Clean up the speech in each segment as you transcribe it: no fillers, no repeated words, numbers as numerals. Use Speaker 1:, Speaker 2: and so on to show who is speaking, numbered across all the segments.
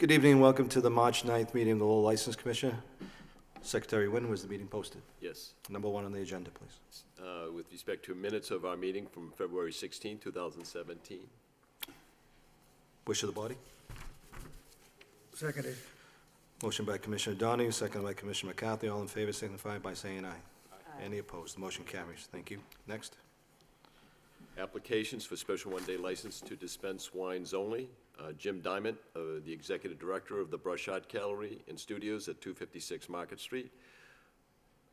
Speaker 1: Good evening and welcome to the March 9th meeting of the Lowell License Commission. Secretary, when was the meeting posted?
Speaker 2: Yes.
Speaker 1: Number one on the agenda, please.
Speaker 2: With respect to minutes of our meeting from February 16, 2017.
Speaker 1: Wish of the body?
Speaker 3: Seconded.
Speaker 1: Motion by Commissioner Donahue, seconded by Commissioner McCarthy. All in favor signify by saying aye. Aye. Any opposed? The motion carries. Thank you. Next.
Speaker 2: Applications for special one-day license to dispense wines only. Jim Diamond, the Executive Director of the Brush Art Gallery and Studios at 256 Market Street.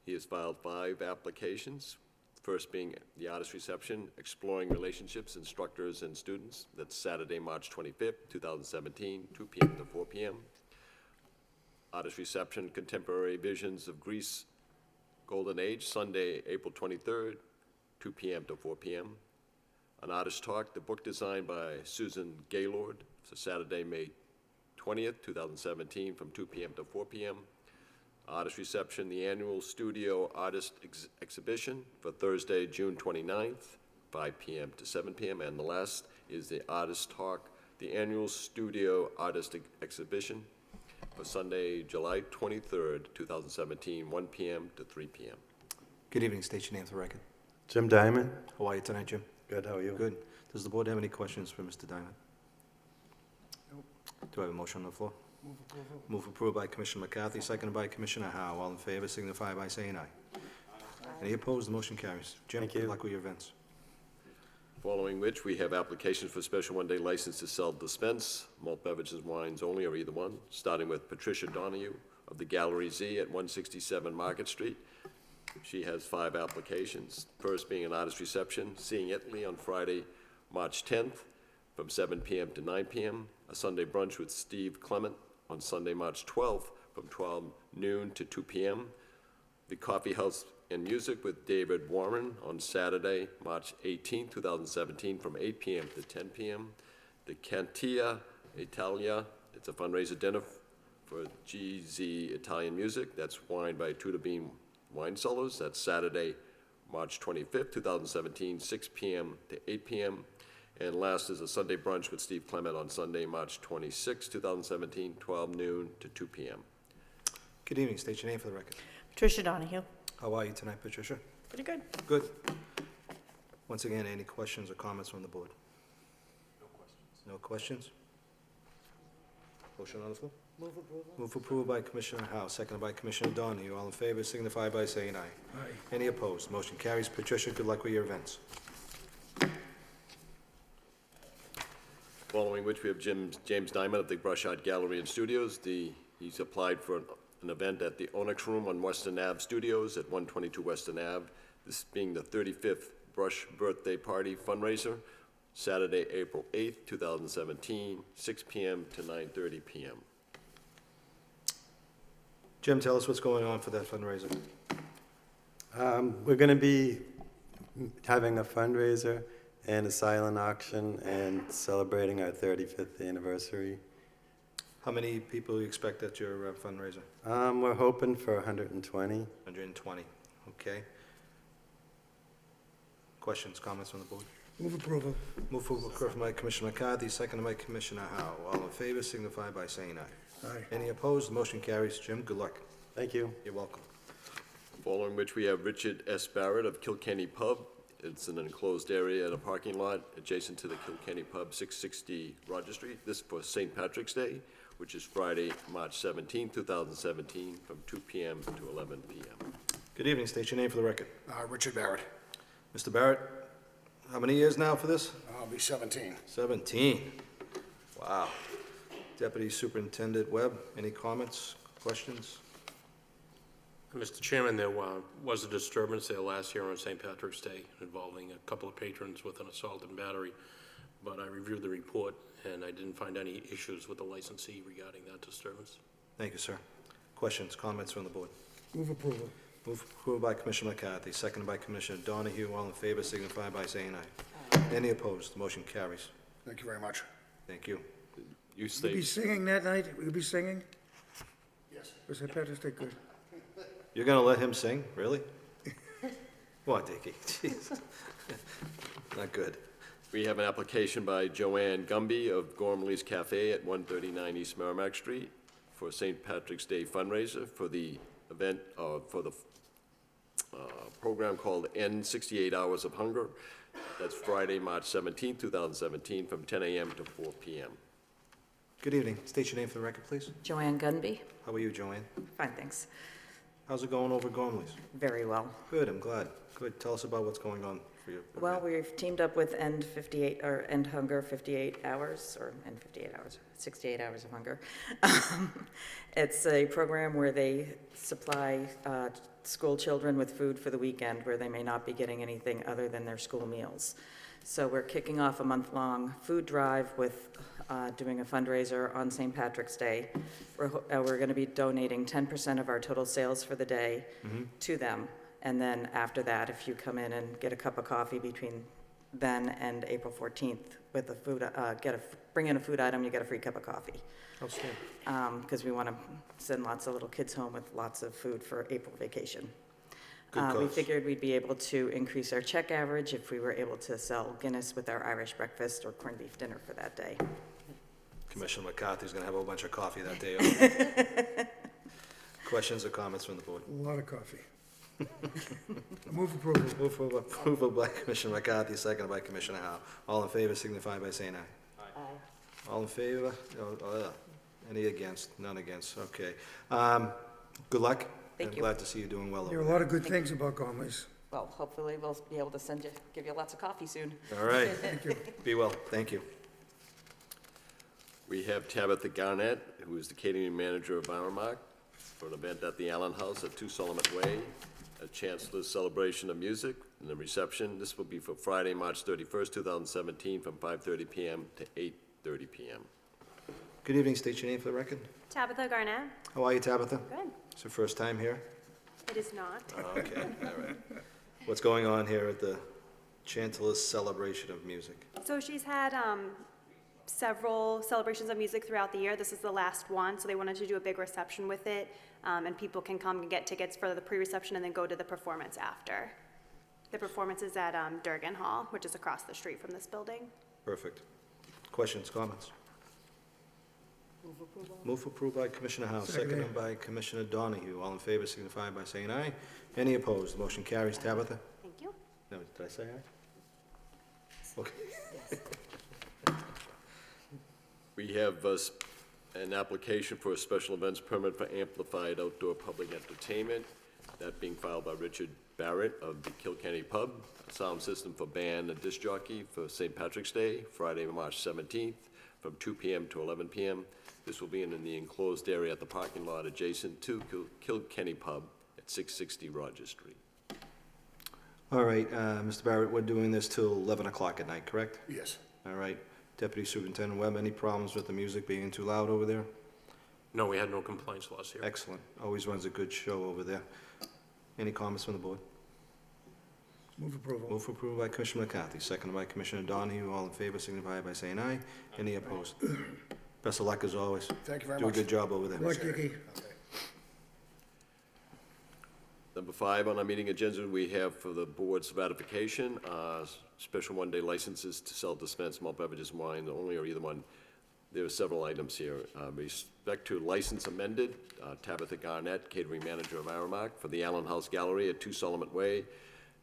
Speaker 2: He has filed 5 applications, first being the artist reception, Exploring Relationships, Instructors and Students. That's Saturday, March 25th, 2017, 2 p.m. to 4 p.m. Artist reception, Contemporary Visions of Greece Golden Age, Sunday, April 23rd, 2 p.m. to 4 p.m. An artist talk, the book designed by Susan Gaylord, for Saturday, May 20th, 2017, from 2 p.m. to 4 p.m. Artist reception, the annual studio artist exhibition for Thursday, June 29th, 5 p.m. to 7 p.m. And the last is the artist talk, the annual studio artist exhibition for Sunday, July 23rd, 2017, 1 p.m. to 3 p.m.
Speaker 1: Good evening. State your name for the record.
Speaker 4: Jim Diamond.
Speaker 1: How are you tonight, Jim?
Speaker 4: Good, how are you?
Speaker 1: Good. Does the board have any questions for Mr. Diamond?
Speaker 3: Nope.
Speaker 1: Do I have a motion on the floor?
Speaker 3: Move approval.
Speaker 1: Move approved by Commissioner McCarthy, seconded by Commissioner Howe. All in favor signify by saying aye. Any opposed? The motion carries. Jim,
Speaker 4: Thank
Speaker 1: good
Speaker 4: you.
Speaker 1: luck with your events.
Speaker 2: Following which, we have applications for special one-day license to sell dispense, malt beverages, wines only, or either one, starting with Patricia Donahue of the Gallery Z at 167 Market Street. She has 5 applications, first being an artist reception, Seeing Italy on Friday, March 10th, from 7 p.m. to 9 p.m., a Sunday brunch with Steve Clement on Sunday, March 12th, from 12 noon to 2 p.m., the Coffee House and Music with David Warren on Saturday, March 18th, 2017, from 8 p.m. to 10 p.m., the Cantia Italia, it's a fundraiser dinner for GZ Italian Music, that's wine by Tudor Bean Wine Cellars. That's Saturday, March 25th, 2017, 6 p.m. to 8 p.m. And last is a Sunday brunch with Steve Clement on Sunday, March 26, 2017, 12 noon to 2 p.m.
Speaker 1: Good evening. State your name for the record.
Speaker 5: Patricia Donahue.
Speaker 1: How are you tonight, Patricia?
Speaker 5: Pretty good.
Speaker 1: Good. Once again, any questions or comments from the board? No questions. No questions? Motion on the floor?
Speaker 5: Move approval.
Speaker 1: Move approval by Commissioner Howe, seconded by Commissioner Donahue. All in favor signify by saying aye.
Speaker 3: Aye.
Speaker 1: Any opposed? Motion carries. Patricia, good luck with your events.
Speaker 2: Following which, we have James Diamond at the Brush Art Gallery and Studios. He's applied for an event at the Onyx Room on Western Ave Studios at 122 Western Ave. This being the 35th Brush Birthday Party fundraiser, Saturday, April 8th, 2017, 6 p.m. to 9:30 p.m.
Speaker 1: Jim, tell us what's going on for that fundraiser.
Speaker 4: We're going to be having a fundraiser and a silent auction and celebrating our 35th anniversary.
Speaker 1: How many people do you expect at your fundraiser?
Speaker 4: We're hoping for 120.
Speaker 1: 120. Okay. Questions, comments from the board?
Speaker 3: Move approval.
Speaker 1: Move approval by Commissioner McCarthy, seconded by Commissioner Howe. All in favor signify by saying aye.
Speaker 3: Aye.
Speaker 1: Any opposed? Motion carries. Jim, good luck.
Speaker 4: Thank you.
Speaker 1: You're welcome.
Speaker 2: Following which, we have Richard S. Barrett of Kilkenny Pub. It's in an enclosed area in a parking lot adjacent to the Kilkenny Pub, 660 Roger Street. This for St. Patrick's Day, which is Friday, March 17, 2017, from 2 p.m. to 11 p.m.
Speaker 1: Good evening. State your name for the record.
Speaker 3: Richard Barrett.
Speaker 1: Mr. Barrett, how many years now for this?
Speaker 3: I'll be 17.
Speaker 1: 17. Wow. Deputy Superintendent Webb, any comments, questions?
Speaker 6: Mr. Chairman, there was a disturbance there last year on St. Patrick's Day involving a couple of patrons with an assault and battery, but I reviewed the report and I didn't find any issues with the licensee regarding that disturbance.
Speaker 1: Thank you, sir. Questions, comments from the board?
Speaker 3: Move approval.
Speaker 1: Move approved by Commissioner McCarthy, seconded by Commissioner Donahue. All in favor signify by saying aye. Any opposed? Motion carries.
Speaker 3: Thank you very much.
Speaker 1: Thank you.
Speaker 2: You
Speaker 3: Will you be
Speaker 2: state,
Speaker 3: singing that night? Will you be singing?
Speaker 7: Yes.
Speaker 3: For St. Patrick's Day, good.
Speaker 1: You're gonna let him sing? Really? Come on, Dickie. Jeez. Not good.
Speaker 2: We have an application by Joanne Gumby of Gormley's Cafe at 139 East Merrimack Street for St. Patrick's Day fundraiser for the event, for the program called End 68 Hours of Hunger. That's Friday, March 17, 2017, from 10 a.m. to 4 p.m.
Speaker 1: Good evening. State your name for the record, please.
Speaker 5: Joanne Gunby.
Speaker 1: How are you, Joanne?
Speaker 5: Fine, thanks.
Speaker 1: How's it going over at Gormley's?
Speaker 5: Very well.
Speaker 1: Good, I'm glad. Good. Tell us about what's going on for you.
Speaker 5: Well, we've teamed up with End 58, or End Hunger 58 Hours, or End 58 Hours, 68 Hours of Hunger. It's a program where they supply school children with food for the weekend where they may not be getting anything other than their school meals. So we're kicking off a month-long food drive with doing a fundraiser on St. Patrick's Day. We're going to be donating 10% of our total sales for the day to them. And then after that, if you come in and get a cup of coffee between then and April 14th with a food, bring in a food item, you get a free cup of coffee.
Speaker 1: Outstanding.
Speaker 5: Because we want to send lots of little kids home with lots of food for April vacation.
Speaker 1: Good
Speaker 5: We
Speaker 1: cause.
Speaker 5: figured we'd be able to increase our check average if we were able to sell Guinness with our Irish breakfast or corned beef dinner for that day.
Speaker 1: Commissioner McCarthy's going to have a whole bunch of coffee that day. Questions or comments from the board?
Speaker 3: A lot of coffee. Move approval.
Speaker 1: Move for approval by Commissioner McCarthy, seconded by Commissioner Howell. All in favor signify by saying aye.
Speaker 5: Aye.
Speaker 1: All in favor? Any against? None against, okay. Good luck.
Speaker 5: Thank
Speaker 1: I'm
Speaker 5: you.
Speaker 1: glad to see you doing well
Speaker 3: There
Speaker 1: over
Speaker 3: are a lot of good things about Gormley's.
Speaker 5: Well, hopefully we'll be able to give you lots of coffee soon.
Speaker 1: there. All right,
Speaker 3: Thank you.
Speaker 1: be well, thank you.
Speaker 2: We have Tabitha Garnett, who is the catering manager of Aramark, for an event at the Allen House at 2 Solomon Way, a Chancellor's Celebration of Music and the reception. This will be for Friday, March 31st, 2017, from 5:30 p.m. to 8:30 p.m.
Speaker 1: Good evening, state your name for the record.
Speaker 7: Tabitha Garnett.
Speaker 1: How are you, Tabitha?
Speaker 7: Good.
Speaker 1: It's your first time here?
Speaker 7: It is not.
Speaker 1: Okay, all right. What's going on here at the Chancellor's Celebration of Music?
Speaker 7: So she's had several celebrations of music throughout the year. This is the last one, so they wanted to do a big reception with it, and people can come and get tickets for the pre-reception and then go to the performance after. The performance is at Durgan Hall, which is across the street from this building.
Speaker 1: Perfect. Questions, comments? Move for approval by Commissioner Howell,
Speaker 3: Second.
Speaker 1: seconded by Commissioner Donahue. All in favor signify by saying aye. Any opposed? Motion carries. Tabitha?
Speaker 7: Thank you.
Speaker 1: No, did I say aye? Okay.
Speaker 2: We have an application for a special events permit for amplified outdoor public entertainment, that being filed by Richard Barrett of the Kilkenny Pub, a sound system for band and disc jockey for St. Patrick's Day, Friday, March 17th, from 2 p.m. to 11 p.m. This will be in the enclosed area at the parking lot adjacent to Kilkenny Pub at 660 Rogers Street.
Speaker 1: All right, Mr. Barrett, we're doing this till 11 o'clock at night, correct?
Speaker 3: Yes.
Speaker 1: All right. Deputy Superintendent Webb, any problems with the music being too loud over there?
Speaker 6: No, we had no complaints last year.
Speaker 1: Excellent. Always runs a good show over there. Any comments from the board?
Speaker 3: Move approval.
Speaker 1: Move for approval by Commissioner McCarthy, seconded by Commissioner Donahue. All in favor signify by saying aye. Any opposed? Best of luck as always.
Speaker 3: Thank you very
Speaker 1: Do a
Speaker 3: much.
Speaker 1: good job over there.
Speaker 3: Good luck, Dicky.
Speaker 2: Number 5 on our meeting agenda, we have for the board's ratification, special one-day licenses to sell, dispense malt beverages and wine only, or either one. There are several items here. Respect to license amended, Tabitha Garnett, catering manager of Aramark, for the Allen House Gallery at 2 Solomon Way.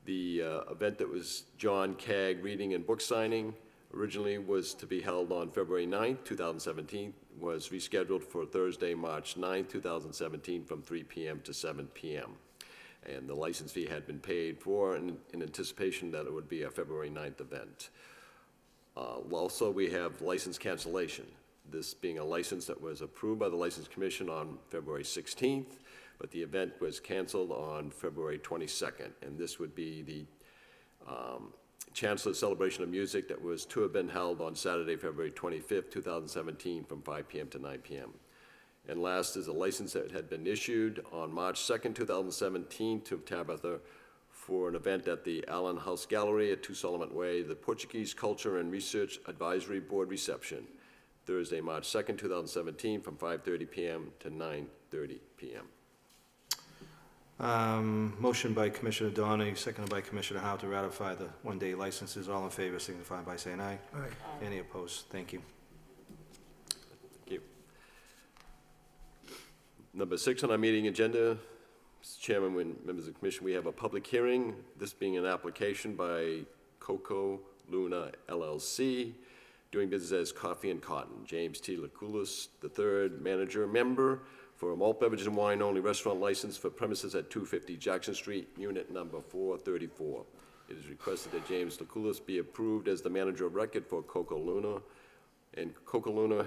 Speaker 2: The event that was John Cagg reading and book signing originally was to be held on February 9th, 2017, was rescheduled for Thursday, March 9th, 2017, from 3 p.m. to 7 p.m. And the license fee had been paid for in anticipation that it would be a February 9th event. Also, we have license cancellation. This being a license that was approved by the License Commission on February 16th, but the event was canceled on February 22nd. And this would be the Chancellor's Celebration of Music that was to have been held on Saturday, February 25th, 2017, from 5 p.m. to 9 p.m. And last is a license that had been issued on March 2nd, 2017 to Tabitha for an event at the Allen House Gallery at 2 Solomon Way, the Portuguese Culture and Research Advisory Board reception, Thursday, March 2nd, 2017, from 5:30 p.m. to 9:30 p.m.
Speaker 1: Motion by Commissioner Donahue, seconded by Commissioner Howard to ratify the one-day licenses. All in favor signify by saying aye.
Speaker 3: Aye.
Speaker 1: Any opposed? Thank you.
Speaker 2: Thank you. Number 6 on our meeting agenda, Mr. Chairman, when members of the commission, we have a public hearing, this being an application by Coco Luna LLC, doing business as Coffee and Cotton. James T. Lucullus III, manager, member, for a malt beverage and wine only restaurant license for premises at 250 Jackson Street, unit number 434. It is requested that James Lucullus be approved as the manager of record for Coco Luna, and Coco Luna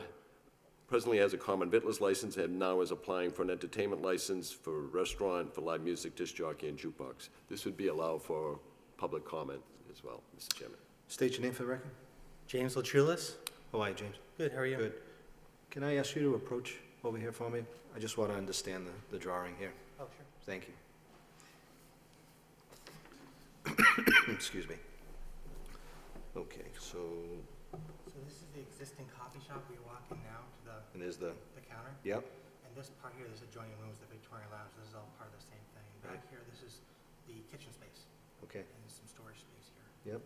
Speaker 2: presently has a common vittler's license and now is applying for an entertainment license for restaurant, for live music, disc jockey, and jukebox. This would be allowed for public comment as well, Mr. Chairman.
Speaker 1: State your name for the record.
Speaker 8: James Lachulis.
Speaker 1: How are you, James?
Speaker 8: Good, how are you?
Speaker 1: Good. Can I ask you to approach over here for me? I just want to understand the drawing here.
Speaker 8: Oh, sure.
Speaker 1: Thank you. Excuse me. Okay, so,
Speaker 8: So this is the existing coffee shop. We walk in now to
Speaker 1: and there's the,
Speaker 8: the counter.
Speaker 1: yep,
Speaker 8: And this part here, there's adjoining rooms, the Victorian Lounge. This is all part of the same thing. Back here, this is the kitchen space.
Speaker 1: okay,
Speaker 8: And there's some storage space here.
Speaker 1: yep.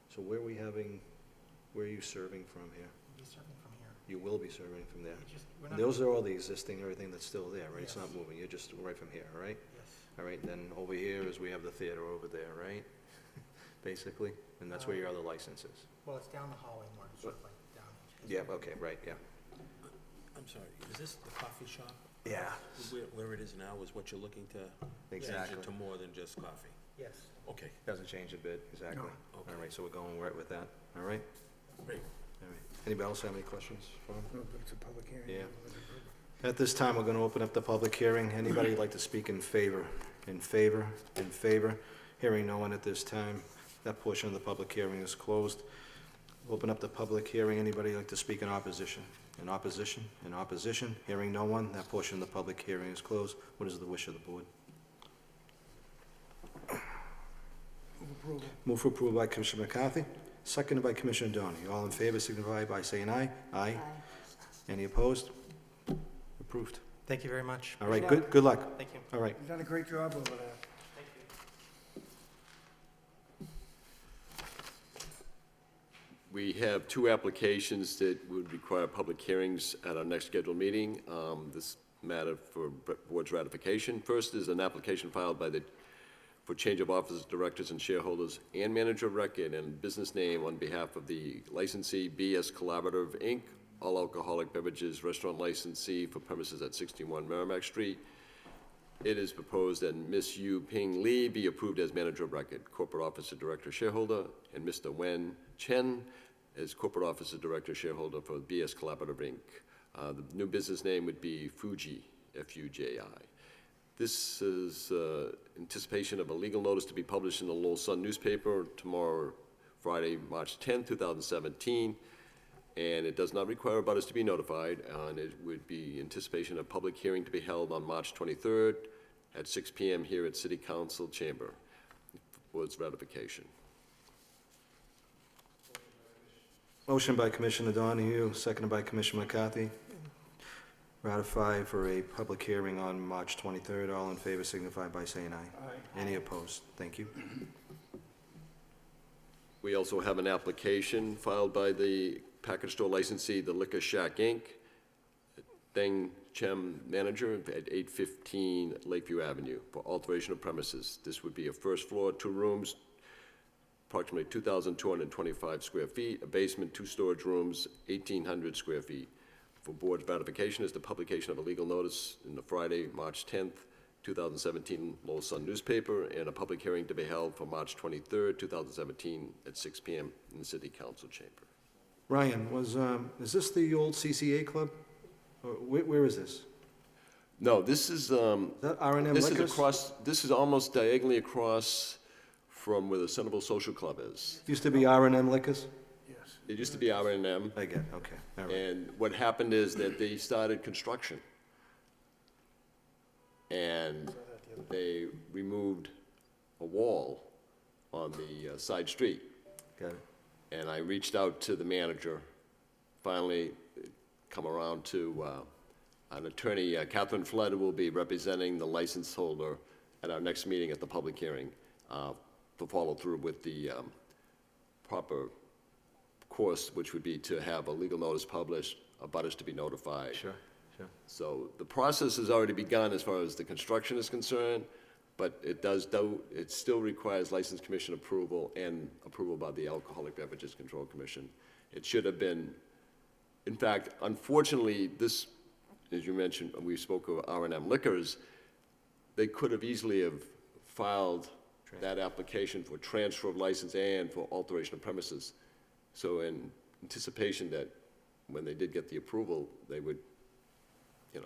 Speaker 1: So where are you serving from here?
Speaker 8: We'll be serving from here.
Speaker 1: You will be serving from there.
Speaker 8: We're not.
Speaker 1: Those are all the existing, everything that's still there, right? It's not
Speaker 8: Yes.
Speaker 1: moving, you're just right from here, all right?
Speaker 8: Yes.
Speaker 1: All right, then over here is, we have the theater over there, right? Basically, and that's where your other license is.
Speaker 8: Well, it's down the hallway more, sort of like down.
Speaker 1: Yeah, okay, right, yeah.
Speaker 9: I'm sorry, is this the coffee shop?
Speaker 1: Yeah.
Speaker 9: Where it is now is what you're looking to change
Speaker 1: Exactly.
Speaker 9: it to more than just coffee?
Speaker 8: Yes.
Speaker 9: Okay,
Speaker 1: Doesn't change a bit, exactly.
Speaker 9: No.
Speaker 1: All right, so we're going right with that, all right?
Speaker 9: great.
Speaker 1: All right. Anybody else have any questions for him?
Speaker 3: No, but it's a public hearing.
Speaker 1: Yeah. At this time, we're going to open up the public hearing. Anybody like to speak in favor? In favor? In favor? Hearing no one at this time, that portion of the public hearing is closed. Open up the public hearing. Anybody like to speak in opposition? In opposition? In opposition? Hearing no one, that portion of the public hearing is closed. What is the wish of the board?
Speaker 3: Move approval.
Speaker 1: Move for approval by Commissioner McCarthy, seconded by Commissioner Donahue. All in favor signify by saying aye. Aye. Any opposed? Approved.
Speaker 8: Thank you very much.
Speaker 1: All right, good luck.
Speaker 8: Thank you.
Speaker 1: All right.
Speaker 3: You've done a great job over there.
Speaker 2: We have 2 applications that would require public hearings at our next scheduled meeting. This matter for board's ratification. First is an application filed for change of officers, directors, and shareholders, and manager of record and business name on behalf of the licensee BS Collaborative, Inc., all alcoholic beverages restaurant licensee for premises at 61 Merrimack Street. It is proposed that Ms. Yu Ping Lee be approved as manager of record, corporate officer, director, shareholder, and Mr. Wen Chen as corporate officer, director, shareholder for BS Collaborative, Inc. The new business name would be Fuji, F-U-J-I. This is anticipation of a legal notice to be published in the Lowell Sun newspaper tomorrow, Friday, March 10, 2017. And it does not require abutters to be notified, and it would be anticipation of public hearing to be held on March 23rd at 6 p.m. here at City Council Chamber. Board's ratification.
Speaker 1: Motion by Commissioner Donahue, seconded by Commissioner McCarthy. Ratify for a public hearing on March 23rd. All in favor signify by saying aye.
Speaker 3: Aye.
Speaker 1: Any opposed? Thank you.
Speaker 2: We also have an application filed by the package store licensee, the Liquor Shack, Inc., Deng Chem manager at 815 Lakeview Avenue for alteration of premises. This would be a first floor, 2 rooms, approximately 2,225 square feet, a basement, 2 storage rooms, 1,800 square feet. For board's ratification is the publication of a legal notice in the Friday, March 10th, 2017 Lowell Sun newspaper, and a public hearing to be held for March 23rd, 2017 at 6 p.m. in the City Council Chamber.
Speaker 1: Ryan, is this the old CCA club? Or where is this?
Speaker 2: No, this is,
Speaker 1: Is that R&M
Speaker 2: this is
Speaker 1: Liquors?
Speaker 2: across, this is almost diagonally across from where the Centerville Social Club is.
Speaker 1: Used to be R&M Liquors?
Speaker 3: Yes.
Speaker 2: It used to be R&M,
Speaker 1: I get it, okay, all right.
Speaker 2: and what happened is that they started construction. And they removed a wall on the side street.
Speaker 1: Got it.
Speaker 2: And I reached out to the manager, finally come around to an attorney, Catherine Flood will be representing the license holder at our next meeting at the public hearing, to follow through with the proper course, which would be to have a legal notice published, abutters to be notified.
Speaker 1: Sure.
Speaker 2: So the process has already begun as far as the construction is concerned, but it still requires License Commission approval and approval by the Alcoholic Beverages Control Commission. It should have been, in fact, unfortunately, this, as you mentioned, we spoke of R&M Liquors, they could have easily have filed that application for transfer of license and for alteration of premises. So in anticipation that when they did get the approval, they would,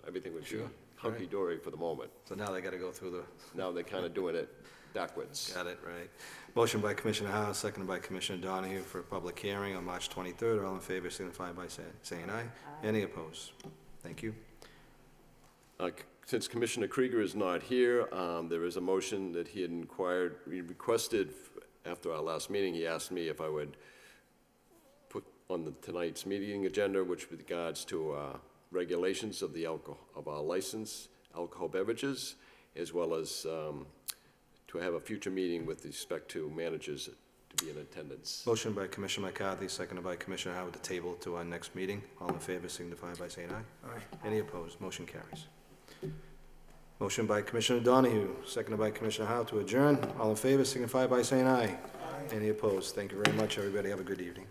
Speaker 2: everything would be
Speaker 1: Sure.
Speaker 2: hunky-dory for the moment.
Speaker 1: So now they gotta go through the,
Speaker 2: Now they're kind of doing it backwards.
Speaker 1: got it, right. Motion by Commissioner Howard, seconded by Commissioner Donahue for a public hearing on March 23rd. All in favor signify by saying aye. Any opposed? Thank you.
Speaker 2: Since Commissioner Krieger is not here, there is a motion that he requested after our last meeting. He asked me if I would put on tonight's meeting agenda, which with regards to regulations of our license, alcohol beverages, as well as to have a future meeting with respect to managers to be in attendance.
Speaker 1: Motion by Commissioner McCarthy, seconded by Commissioner Howard to table to our next meeting. All in favor signify by saying aye.
Speaker 3: Aye.
Speaker 1: Any opposed? Motion carries. Motion by Commissioner Donahue, seconded by Commissioner Howard to adjourn. All in favor signify by saying aye. Any opposed? Thank you very much, everybody. Have a good evening.